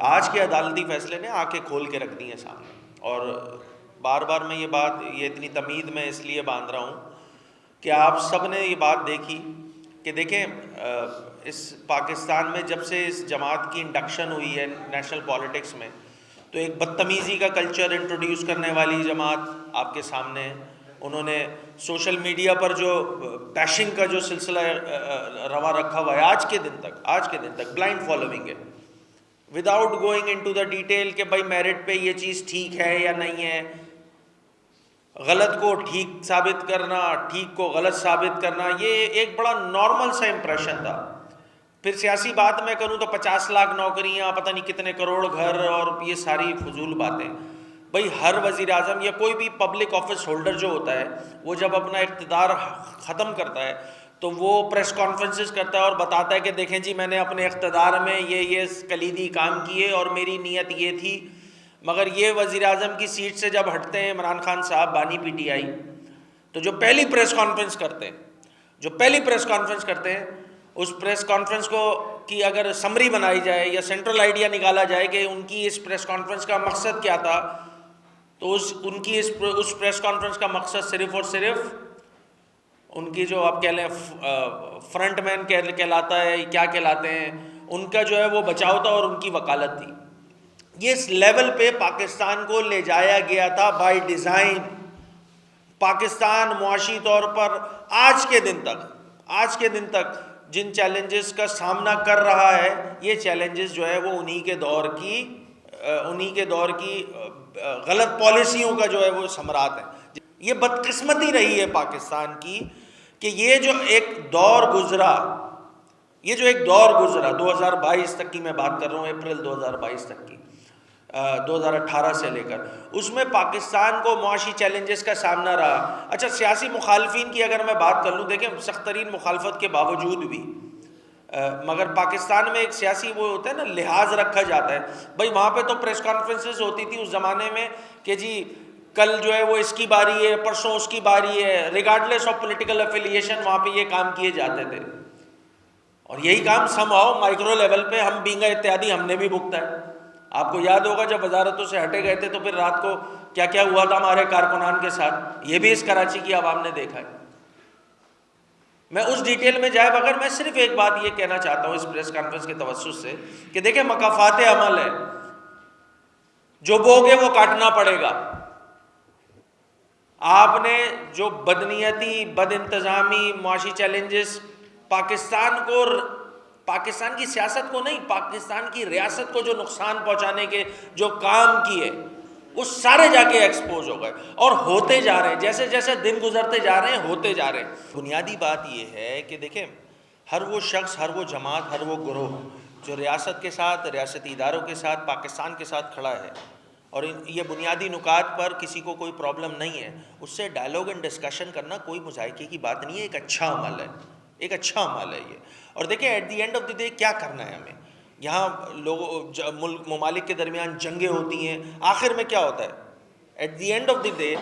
آج کے عدالتی فیصلے نے آنکھیں کھول کے رکھ دی ہیں سامنے. اور بار بار میں یہ اتنی تمید میں اس لیے باندھ رہا ہوں کہ آپ سب نے یہ بات دیکھی کہ دیکھیں اس پاکستان میں جب سے اس جماعت کی انڈکشن ہوئی ہے نیشنل پالیٹکس میں، تو ایک بدتمیزی کا کلچر انٹروڈیوس کرنے والی جماعت آپ کے سامنے ہے. انہوں نے سوشل میڈیا پر جو بیشنگ کا جو سلسلہ روا رکھا ہوا ہے آج کے دن تک بلائنڈ فالوئنگ ہے، without going into the detail کہ بھائی میرٹ پہ یہ چیز ٹھیک ہے یا نہیں ہے. غلط کو ٹھیک ثابت کرنا، ٹھیک کو غلط ثابت کرنا، یہ ایک بڑا نارمل سا امپریشن تھا. پھر سیاسی بات میں کروں تو 50 لاکھ نوکریاں، پتہ نہیں کتنے کروڑ گھر، اور یہ ساری فضول باتیں. بھائی ہر وزیر اعظم یا کوئی بھی پبلک آفس ہولڈر جو ہوتا ہے، وہ جب اپنا اقتدار ختم کرتا ہے تو وہ پریس کانفرنسز کرتا ہے اور بتاتا ہے کہ دیکھیں جی میں نے اپنے اقتدار میں یہ کلیدی کام کیے اور میری نیت یہ تھی. مگر یہ وزیر اعظم کی سیٹ سے جب ہٹتے ہیں عمران خان صاحب، بانی پی ٹی آئی، تو جو پہلی پریس کانفرنس کرتے ہیں اس پریس کانفرنس کی اگر سمری بنائی جائے یا سینٹرل آئیڈیا نکالا جائے کہ ان کی اس پریس کانفرنس کا مقصد کیا تھا، تو ان کی اس پریس کانفرنس کا مقصد صرف اور صرف ان کی جو آپ کہہ لیں فرنٹ مین کہلاتا ہے، کیا کہلاتے ہیں، ان کا جو ہے وہ بچاؤ تھا اور ان کی وکالت تھی. یہ اس لیول پہ پاکستان کو لے جایا گیا تھا بائی ڈیزائن. پاکستان معاشی طور پر آج کے دن تک جن چیلنجز کا سامنا کر رہا ہے، یہ چیلنجز جو ہے وہ انہی کے دور کی غلط پالیسیوں کا جو ہے وہ ثمرات ہے. یہ بدقسمتی رہی ہے پاکستان کی کہ یہ جو ایک دور گزرا 2022 تک کی میں بات کر رہا ہوں، اپریل 2022 تک کی، 2018 سے لے کر، اس میں پاکستان کو معاشی چیلنجز کا سامنا رہا. اچھا، سیاسی مخالفین کی اگر میں بات کر لوں، دیکھیں سخت ترین مخالفت کے باوجود بھی مگر پاکستان میں ایک سیاسی وہ ہوتا ہے نا، لحاظ رکھا جاتا ہے. بھائی وہاں پہ تو پریس کانفرنسز ہوتی تھی اس زمانے میں کہ جی کل جو ہے وہ اس کی باری ہے، پرسوں اس کی باری ہے، ریگارڈلیس آف پولیٹیکل افیلیشن وہاں پہ یہ کام کیے جاتے تھے. اور یہی کام سم ہاؤ مائکرو لیول پہ ہم بینگا اتحادی ہم نے بھی بھگتا ہے. آپ کو یاد ہوگا جب وزارتوں سے ہٹے گئے تھے تو پھر رات کو کیا کیا ہوا تھا ہمارے کارکنان کے ساتھ، یہ بھی اس کراچی کی عوام نے دیکھا ہے. میں اس ڈیٹیل میں جائے بغیر میں صرف ایک بات یہ کہنا چاہتا ہوں اس پریس کانفرنس کے توسط سے کہ دیکھیں مکافات عمل ہے، جو بوگے وہ کاٹنا پڑے گا. آپ نے جو بدنیتی، بد انتظامی، معاشی چیلنجز پاکستان کی سیاست کو نہیں، پاکستان کی ریاست کو جو نقصان پہنچانے کے جو کام کیے، وہ سارے جا کے ایکسپوز ہو گئے اور ہوتے جا رہے ہیں. جیسے جیسے دن گزرتے جا رہے ہیں ہوتے جا رہے ہیں. بنیادی بات یہ ہے کہ دیکھیں ہر وہ شخص، ہر وہ جماعت، ہر وہ گروہ جو ریاست کے ساتھ، ریاستی اداروں کے ساتھ، پاکستان کے ساتھ کھڑا ہے، اور یہ بنیادی نکات پر کسی کو کوئی پرابلم نہیں ہے، اس سے ڈائیلاگ اینڈ ڈسکشن کرنا کوئی مذائقے کی بات نہیں ہے. ایک اچھا عمل ہے یہ. اور دیکھیں at the end of the day کیا کرنا ہے ہمیں. یہاں ممالک کے درمیان جنگیں ہوتی ہیں، آخر میں کیا ہوتا ہے؟ At the end of the day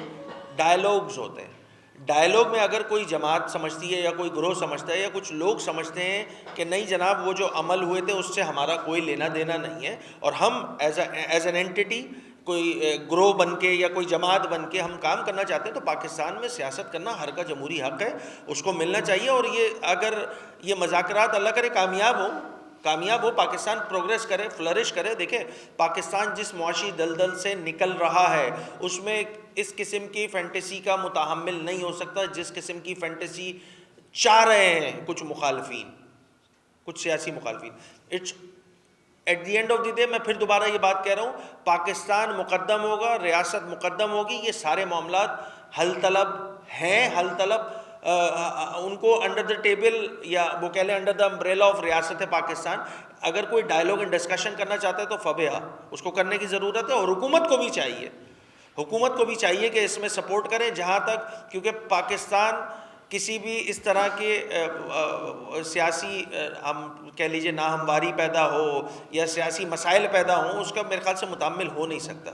dialogues ہوتے ہیں. ڈائیلاگ میں اگر کوئی جماعت سمجھتی ہے یا کوئی گروہ سمجھتا ہے یا کچھ لوگ سمجھتے ہیں کہ نہیں جناب وہ جو عمل ہوئے تھے اس سے ہمارا کوئی لینا دینا نہیں ہے، اور ہم ایز این اینٹی کوئی گروہ بن کے یا کوئی جماعت بن کے ہم کام کرنا چاہتے ہیں، تو پاکستان میں سیاست کرنا ہر کا جمہوری حق ہے، اس کو ملنا چاہیے. اور اگر یہ مذاکرات اللہ کرے کامیاب ہو، پاکستان پروگریس کرے، فلرش کرے. دیکھیں پاکستان جس معاشی دلدل سے نکل رہا ہے اس میں اس قسم کی فینٹیسی کا متحمل نہیں ہو سکتا جس قسم کی فینٹیسی چاہ رہے ہیں کچھ سیاسی مخالفین. At the end of the day میں پھر دوبارہ یہ بات کہہ رہا ہوں، پاکستان مقدم ہوگا، ریاست مقدم ہوگی. یہ سارے معاملات حل طلب ان کو انڈر دا ٹیبل یا وہ کہہ لیں انڈر دا امبریلا آف ریاست پاکستان. اگر کوئی ڈائیلاگ اینڈ ڈسکشن کرنا چاہتا ہے تو فبیہا اس کو کرنے کی ضرورت ہے. اور حکومت کو بھی چاہیے کہ اس میں سپورٹ کریں جہاں تک، کیونکہ پاکستان کسی بھی اس طرح کے سیاسی ہم کہہ لیجیے ناہمواری پیدا ہو یا سیاسی مسائل پیدا ہوں، اس کا میرے خیال سے متحمل ہو نہیں سکتا.